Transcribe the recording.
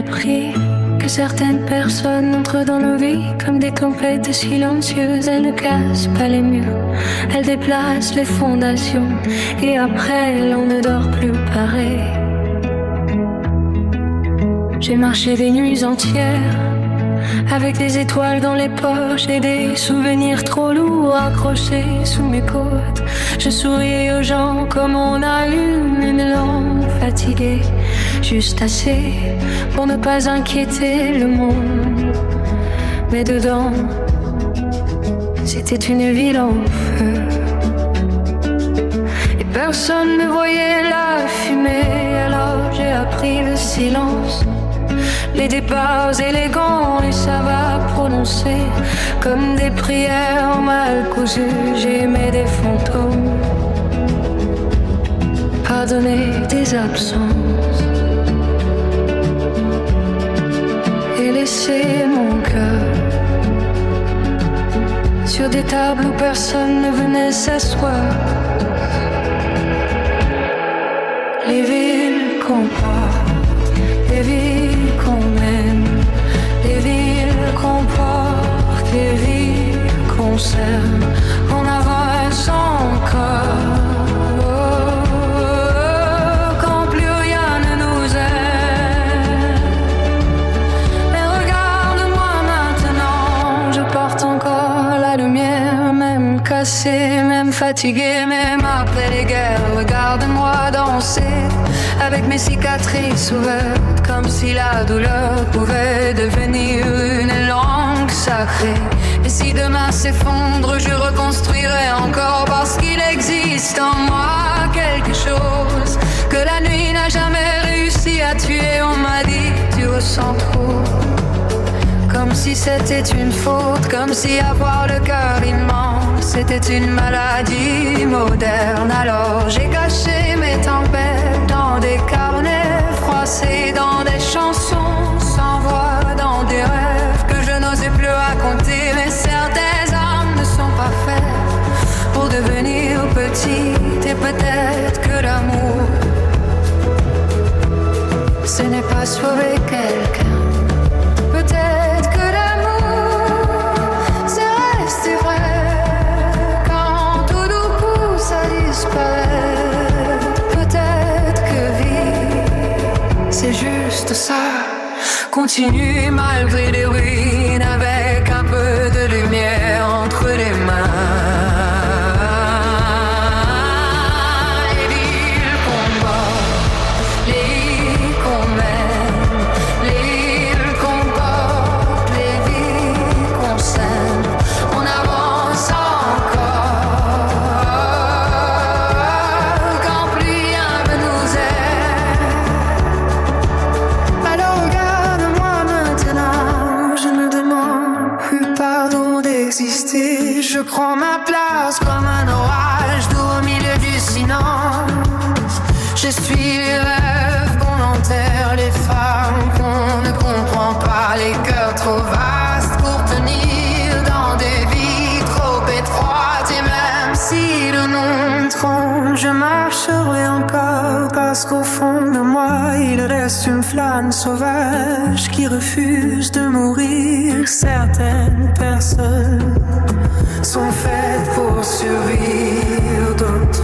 appris que certaines personnes entrent dans nos vies comme des tempêtes silencieuses. Elles ne cassent pas les murs, elles déplacent les fondations, et après l'on ne dort plus pareil. J'ai marché des nuits entières avec des étoiles dans les poches et des souvenirs trop lourds accrochés sous mes côtes. Je souriais aux gens comme on allume une lampe fatiguée, juste assez pour ne pas inquiéter le monde. Mais dedans, c'était une ville en feu, et personne ne voyait la fumée. Alors j'ai appris le silence, les départs élégants, et ça va prononcer comme des prières mal cousues. J'aimais des fantômes, pardonner des absences, et laisser mon cœur sur des tables où personne ne venait s'asseoir. Les villes qu'on porte, les villes qu'on mène, les villes qu'on porte, les villes qu'on s'aime, on avance encore. Quand plus rien ne nous aime. Mais regarde-moi maintenant, je porte encore la lumière, même cassée, même fatiguée, même après les guerres. Regarde-moi danser avec mes cicatrices ouvertes, comme si la douleur pouvait devenir une langue sacrée. Et si demain s'effondre, je reconstruirai encore, parce qu'il existe en moi quelque chose que la nuit n'a jamais réussi à tuer. On m'a dit, tu ressens trop, comme si c'était une faute, comme si avoir le cœur immense c'était une maladie moderne. Alors j'ai caché mes tempêtes dans des carnets froissés, dans des chansons sans voix, dans des rêves que je n'osais plus raconter. Mais certaines âmes ne sont pas faites pour devenir petites, et peut-être que l'amour, ce n'est pas sauver quelqu'un. Peut-être que l'amour, c'est rester vrai quand tout d'un coup ça disparaît. Peut-être que vivre, c'est juste ça. Continue malgré les ruines, avec un peu de lumière entre les mains. Les villes qu'on porte, les villes qu'on mène, les villes qu'on porte, les villes qu'on s'aime, on avance encore. Quand plus rien ne nous aime. Alors regarde-moi maintenant, je ne demande plus pardon d'exister. Je prends ma place comme un orage d'eau au milieu du silence. Je suis les rêves qu'on enterre, les femmes qu'on ne comprend pas, les cœurs trop vastes pour tenir dans des vies trop étroites. Et même si le nom trompe, je marcherai encore, parce qu'au fond de moi il reste une flamme sauvage qui refuse de mourir. Certaines personnes sont faites pour survivre, d'autres